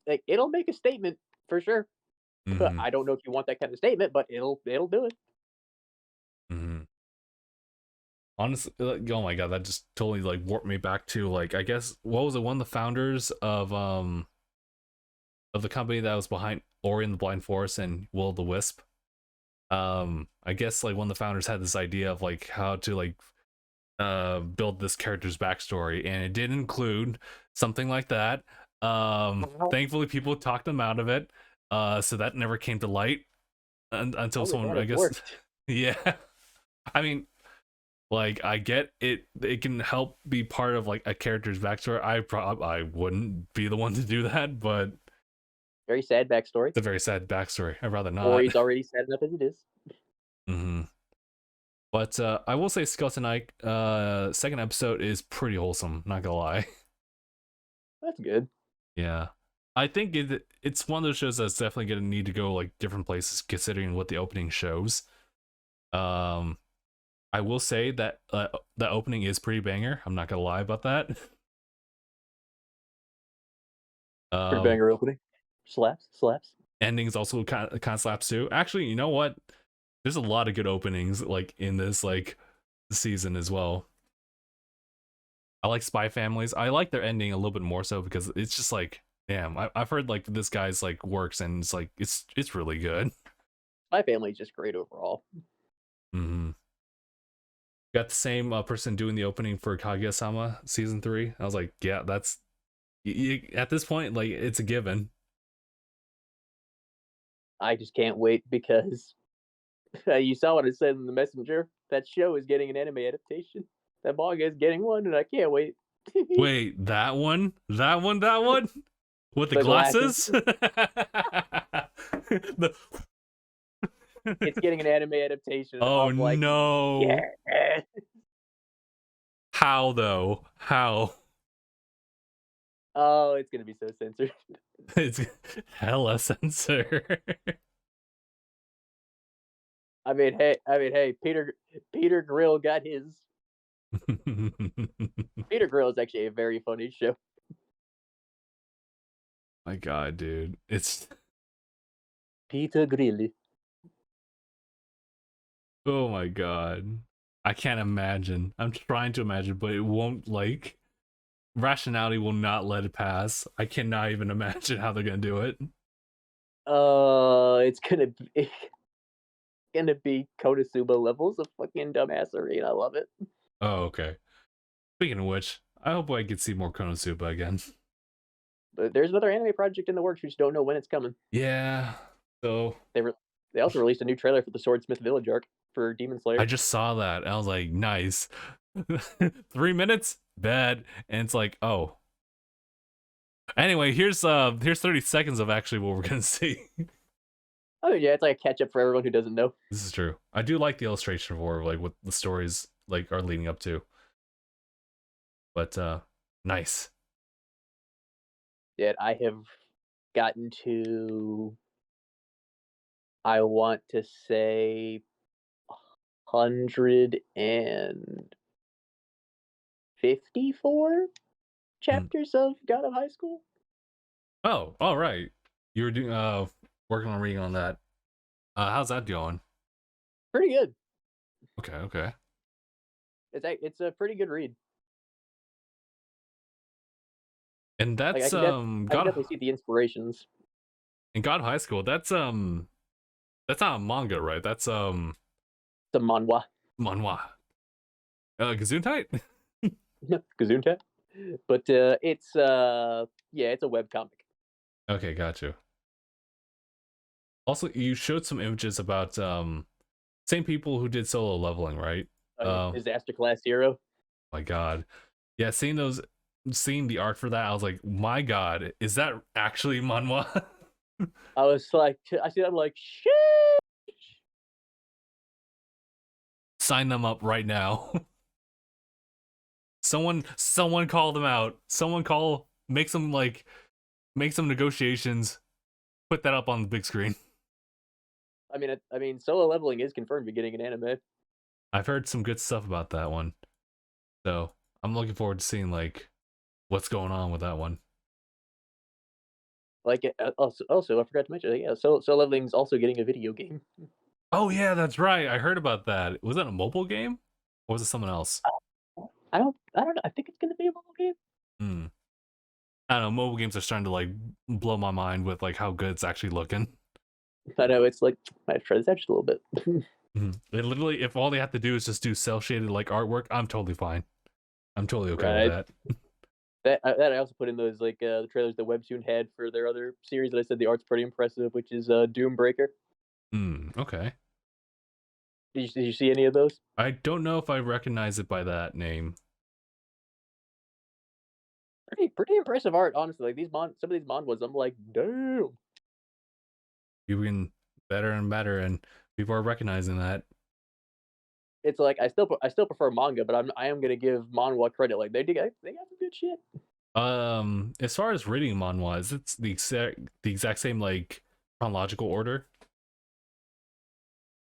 Like it'll make a statement for sure. hmm I don't know if you want that kind of statement, but it'll do it. hmm Honestly, like, oh my god, that just totally like warped me back to like I guess what was it? One of the founders of the company that was behind Ori and the Blind Forest and Will o' the Wisp. I guess like one of the founders had this idea of like how to like build this character's backstory, and it did include something like that. Thankfully people talked them out of it. So that never came to light until Only someone that I it guess worked. yeah. I mean, like I get it, it can help be part of like a character's backstory. I wouldn't be the one to do that, but Very sad backstory. it's a very sad backstory. I'd rather not. Tori's already sad enough as it is. hmm But I will say Skeleton Knight second episode is pretty wholesome, not gonna lie. That's good. Yeah. I think it's one of those shows that's definitely gonna need to go like different places considering what the opening shows. Um I will say that the opening is pretty banger. I'm not gonna lie about that. Pretty Um banger opening. Slaps, slaps. Endings also kind of slaps too. Actually, you know what? There's a lot of good openings like in this like season as well. I like Spy Families. I like their ending a little bit more so because it's just like, damn, I've heard like this guy's like works and it's like it's really good. My family's just great overall. hmm Got the same person doing the opening for Kaguya-Sama season 3. I was like, yeah, that's at this point like it's a given. I just can't wait because you saw what I said in the messenger. That show is getting an anime adaptation. That manga is getting one, and I can't wait. Wait, that one with the The glasses. glasses. the It's getting an anime adaptation. oh I'm like, no! yeah. How though? How? Oh, it's gonna be so censored. It's hella censor. hey, Peter Grill got his. Peter Grill is actually a very funny show. My god, dude. It's Peter Grill. oh my god. I can't imagine. I'm trying to imagine, but it won't like rationality will not let it pass. I cannot even imagine how they're gonna do it. It's gonna be Konosuba levels of fucking dumbassery, and I love it. Oh, okay. Speaking of which, I hope I get to see more Konosuba again. But there's another anime project in the works. We just don't know when it's coming. Yeah. So They also released a new trailer for the Swordsmith Village arc for Demon Slayer. I just saw that. I was like, nice. 3 minutes? Bad. And it's like, oh. Anyway, here's 30 seconds of actually what we're gonna see. Oh yeah, it's like a catch up for everyone who doesn't know. This is true. I do like the illustration for like what the stories like are leading up to. But nice. Yeah, I have gotten to, I want to say, 154 chapters of God of High School. Oh, all right. You were doing working on reading on that. How's that going? Pretty good. Okay. It's a pretty good read. And Like, that's I can definitely see the inspirations. in God High School, that's not a manga, right? That's It's a manhwa. Manhwa. Gesundheit? Gesundheit. But it's yeah, it's a webcomic. Okay, got you. Also, you showed some images about same people who did Solo Leveling, right? Disaster Class Hero. My God. Yeah, seeing the art for that, I was like, my God, is that actually manhwa? I was like, I see that, I'm like, shit. Sign them up right now. Someone call them out. Make some negotiations. Put that up on the big screen. I mean, Solo Leveling is confirmed to be getting an anime. I've heard some good stuff about that one, so I'm looking forward to seeing like what's going on with that one. Like, also, I forgot to mention, yeah, Solo Leveling's also getting a video game. Oh yeah, that's right. I heard about that. Was that a mobile game, or was it something else? I don't know. I think it's gonna be a mobile game. Hmm. I don't know. Mobile games are starting to like blow my mind with like how good it's actually looking. I know it's like I try this just a little bit. They literally, if all they have to do is just do cell shaded like artwork, I'm totally fine. I'm totally okay Right. with that. That I also put in those like the trailers that Webtoon had for their other series that I said the art's pretty impressive, which is Doombreaker. Okay. Did you see any of those? I don't know if I recognize it by that name. Pretty impressive art, honestly. Like some of these manhwas, I'm like, damn. You've been better and better, and people are recognizing that. It's like I still prefer manga, but I am gonna give manhwa credit. Like they got some good shit. As far as reading manhwa, is it's the exact same like chronological order?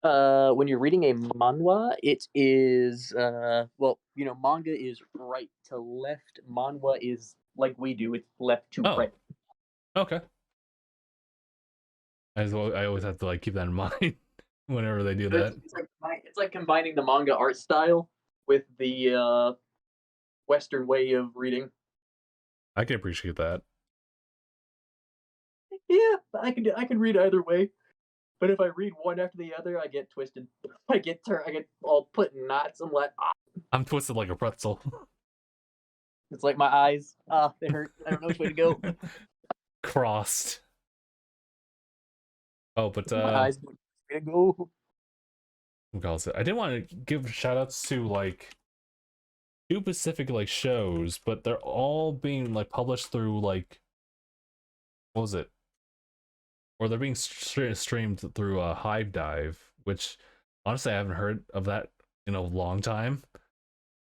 When you're reading a manhwa, it is well, you know, manga is right to left. Manhwa is like we do; it's left to Oh, right. okay. I always have to like keep that in mind whenever they do that. It's like combining the manga art style with the Western way of reading. I can appreciate that. Yeah, I can read either way. But if I read one after the other, I get twisted. I get all put in knots. I'm like, ah. I'm twisted like a pretzel. It's like my eyes. Ah, they hurt. I don't know which way to go. Crossed. Oh, but My eyes don't know which way to go. what calls it? I did want to give shout outs to like two specific like shows, but they're all being like published through like what was it? Or they're being streamed through a Hive Dive, which honestly I haven't heard of that in a long time.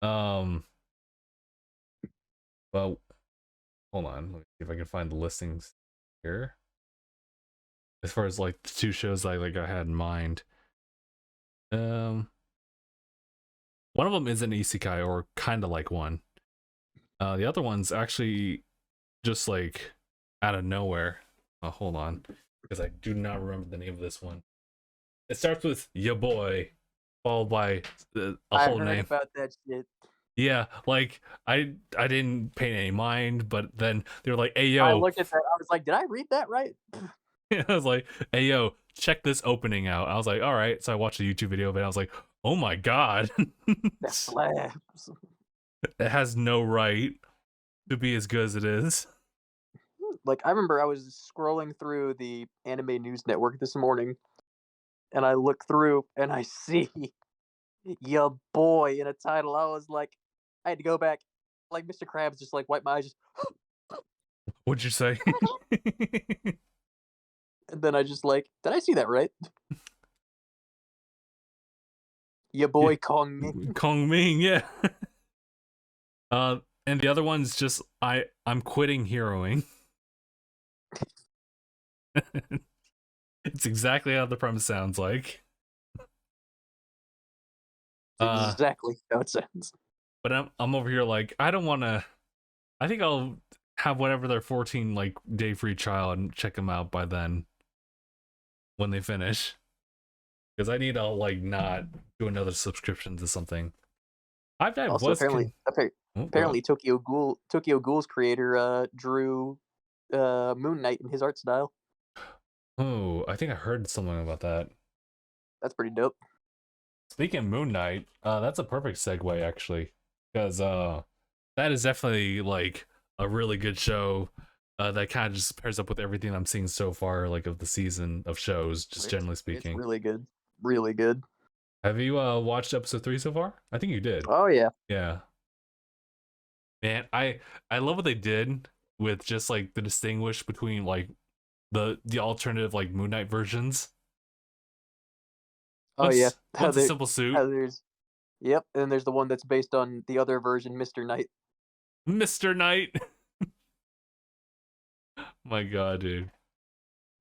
Um, but hold on, let me see if I can find the listings here. As far as like the two shows I had in mind. One of them is an isekai or kind of like one. The other one's actually just like out of nowhere. Hold on, because I do not remember the name of this one. It starts with "ya boy," followed by a whole name. I heard about that shit. Yeah, like I didn't pay any mind, but then they were like, "Hey yo," I looked at that. I was like, "Did I read that right?" I was like, "Hey yo, check this opening out." I was like, "All right." So I watched a YouTube video of it. I was like, "Oh my god, that slaps." It has no right to be as good as it is. Like I remember, I was scrolling through the Anime News Network this morning, and I look through and I see "ya boy" in a title. I was like, I had to go back, like Mr. Krabs, just like wipe my eyes, just. What'd you say? And then I just like, did I see that right? Ya boy, Kong Ming. Kong Ming, yeah. And the other one's just I'm quitting heroing. It's exactly how the premise sounds like. Exactly how it sounds. But I'm over here like I don't want to. I think I'll have whatever their 14 like day free trial and check them out by then when they finish, because I need to like not do another subscription to something. Also, apparently Tokyo Ghoul's creator drew Moon Knight in his art style. Oh, I think I heard something about that. That's pretty dope. Speaking of Moon Knight, that's a perfect segue actually, because that is definitely like a really good show. That kind of just pairs up with everything I'm seeing so far, like of the season of shows, just generally It's speaking. really good, really good. Have you watched episode 3 so far? I think you did. Oh yeah, Yeah. Man, I love what they did with just like the distinguish between like the alternative like Moon Knight versions. oh yeah. One's a simple suit, How there's Yep, and then there's the one that's based on the other version, Mr. Knight. Mr. Knight. My God, dude.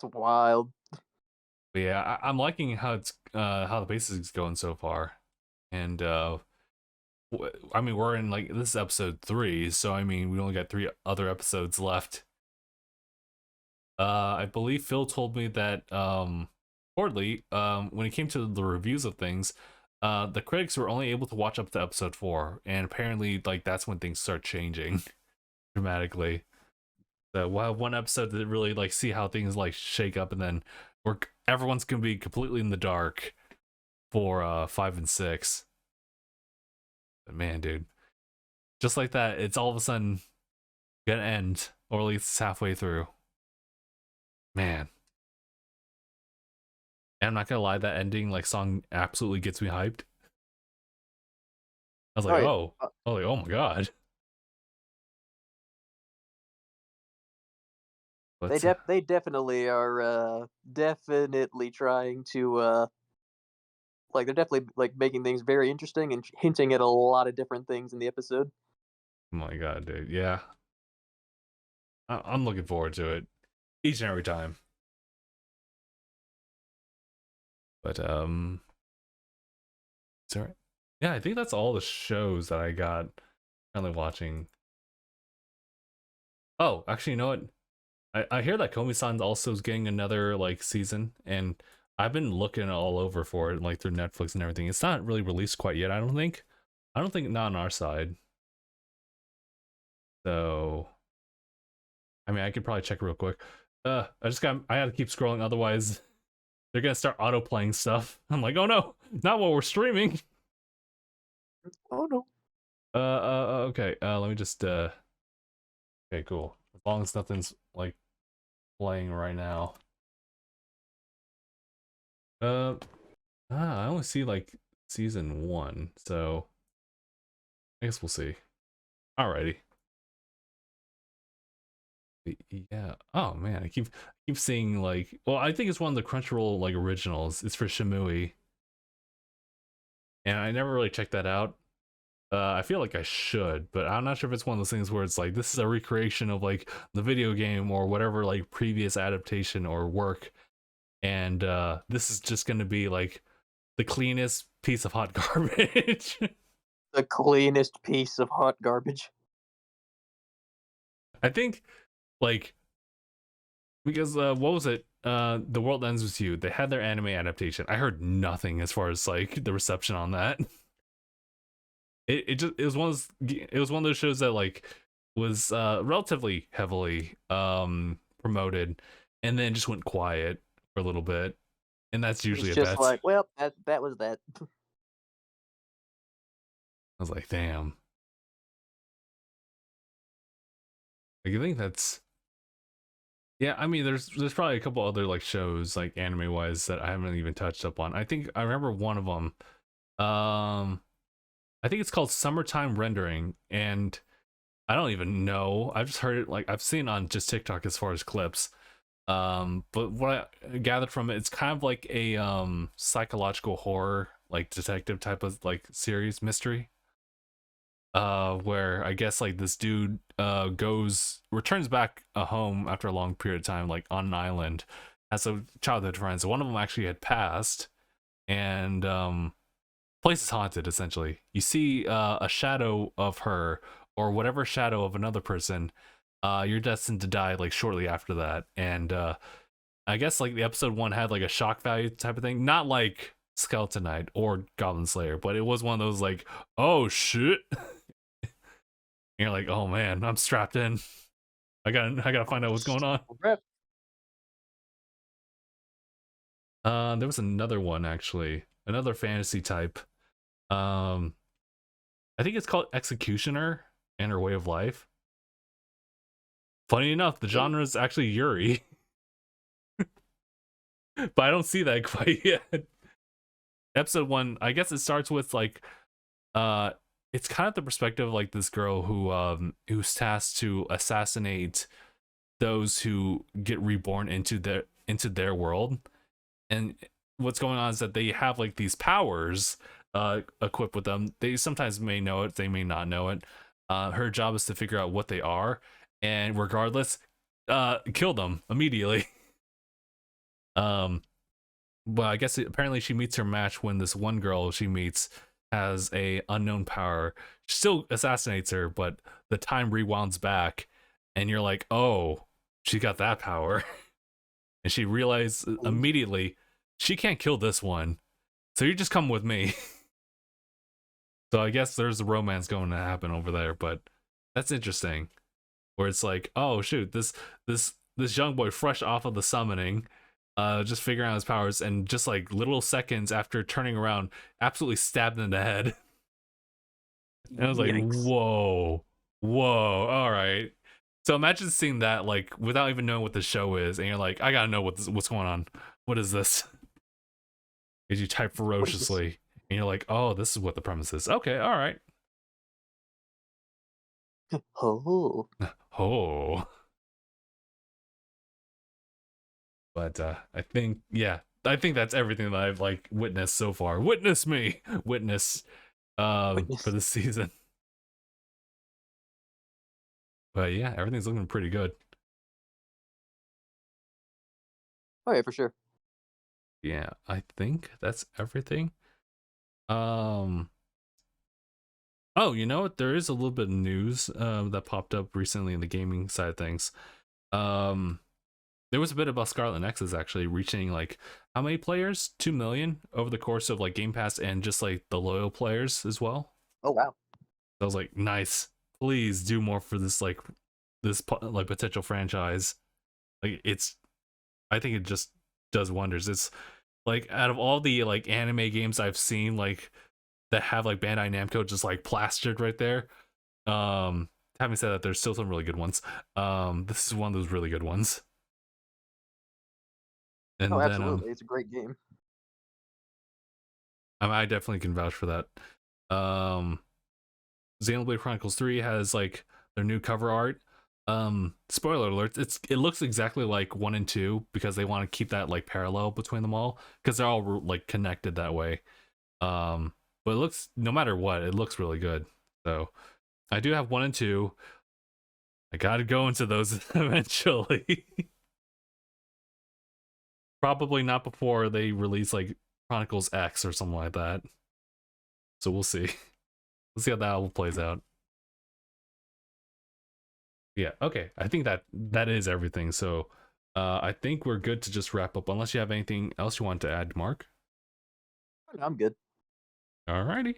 It's wild. But yeah, I'm liking how it's how the basis is going so far, and I mean we're in like this is episode 3, so I mean we only got 3 other episodes left. I believe Phil told me that reportedly when it came to the reviews of things, the critics were only able to watch up to episode 4, and apparently like that's when things start changing dramatically. So we'll have one episode to really like see how things like shake up, and then everyone's gonna be completely in the dark for 5 and 6. But man, dude, just like that, it's all of a sudden gonna end, or at least it's halfway through. Man, and I'm not gonna lie, that ending like song absolutely gets me hyped. I was Oh like, yeah. oh my God. But They definitely are definitely trying to like they're definitely like making things very interesting and hinting at a lot of different things in the episode. oh my God, dude, yeah, I'm looking forward to it each and every time. But sorry, yeah, I think that's all the shows that I got currently watching. Oh, actually, you know what? I hear that Komi-san also is getting another like season, and I've been looking all over for it, like through Netflix and everything. It's not really released quite yet, I don't think. I don't think not on our side. So, I mean, I could probably check real quick. I had to keep scrolling, otherwise they're gonna start auto playing stuff. I'm like, oh no, not while we're streaming. Oh no. Okay. Let me just okay, cool. As long as nothing's like playing right now. Uh, I only see like season 1, so I guess we'll see. Alrighty. Yeah. Oh man, I keep seeing like, well, I think it's one of the Crunchyroll like originals. It's for Shimui, and I never really checked that out. I feel like I should, but I'm not sure if it's one of those things where it's like this is a recreation of like the video game or whatever like previous adaptation or work, and this is just gonna be like the cleanest piece of hot garbage. The cleanest piece of hot garbage. I think like because what was it? The World Ends With You. They had their anime adaptation. I heard nothing as far as like the reception on that. It was one of those shows that like was relatively heavily promoted, and then just went quiet for a little bit, and that's usually It's a just bet. like, well, that was that. I was like, damn. Like, I think that's yeah. I mean, there's probably a couple other like shows like anime wise that I haven't even touched up on. I think I remember one of them. I think it's called Summertime Rendering, and I don't even know. I've just heard it like I've seen on just TikTok as far as clips. But what I gathered from it, it's kind of like a psychological horror, like detective type of like series mystery. Where I guess like this dude returns back home after a long period of time, like on an island, has some childhood friends. One of them actually had passed, and place is haunted essentially. You see a shadow of her or whatever shadow of another person. You're destined to die like shortly after that, and I guess like the episode 1 had like a shock value type of thing, not like Skeleton Knight or Goblin Slayer, but it was one of those like, oh shit. And you're like, oh man, I'm strapped in. I gotta find out what's going on. There was another one actually. another fantasy type. I think it's called Executioner and Her Way of Life. Funny enough, the genre is actually Yuri. But I don't see that quite yet. Episode 1, I guess it starts with like it's kind of the perspective of like this girl who's tasked to assassinate those who get reborn into their world. And what's going on is that they have like these powers equipped with them. They sometimes may know it, they may not know it. Her job is to figure out what they are, and regardless, kill them immediately. Well, I guess apparently she meets her match when this one girl she meets has a unknown power. She still assassinates her, but the time rewinds back, and you're like, oh, she got that power. And she realized immediately she can't kill this one, so you just come with me. So I guess there's a romance going to happen over there, but that's interesting. Where it's like, oh shoot, this young boy fresh off of the summoning, just figuring out his powers, and just like little seconds after turning around, absolutely stabbed in the head. And I was like, whoa, all right. So imagine seeing that like without even knowing what the show is, and you're like, I gotta know what's going on. What is this? As you type ferociously, and you're like, oh, this is what the premise is. Okay, all right. Oh. Oh. But I think that's everything that I've like witnessed so far. Witness me. Witness for this season. But yeah, everything's looking pretty good. Oh yeah, for sure. Yeah, I think that's everything. Oh, you know what? There is a little bit of news that popped up recently in the gaming side of things. There was a bit about Scarlet Nexus actually reaching like how many players? 2 million over the course of like Game Pass and just like the loyal players as well. Oh wow. So I was like, nice. Please do more for this like potential franchise. Like I think it just does wonders. It's like out of all the like anime games I've seen like that have like Bandai Namco just like plastered right there. Having said that, there's still some really good ones. This is one of those really good ones. And oh, then, absolutely. It's a great game. I definitely can vouch for that. Xenoblade Chronicles 3 has like their new cover art. Spoiler alert, it looks exactly like 1 and 2 because they want to keep that like parallel between them all because they're all like connected that way. But it looks, no matter what, it looks really good. So I do have 1 and 2. I gotta go into those eventually. Probably not before they release like Chronicles X or something like that. So we'll see. Let's see how that all plays out. Yeah, okay. I think that is everything. So I think we're good to just wrap up unless you have anything else you want to add, Mark. I'm good. Alrighty.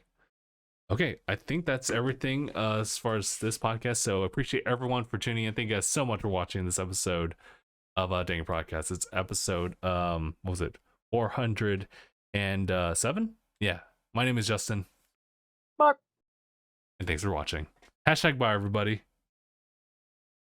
Okay, I think that's everything as far as this podcast. So appreciate everyone for tuning in. Thank you guys so much for watching this episode of DangIT Prodcast. It's episode what was it? 407? Yeah. My name is Justin. Mark. And thanks for watching. #bye everybody.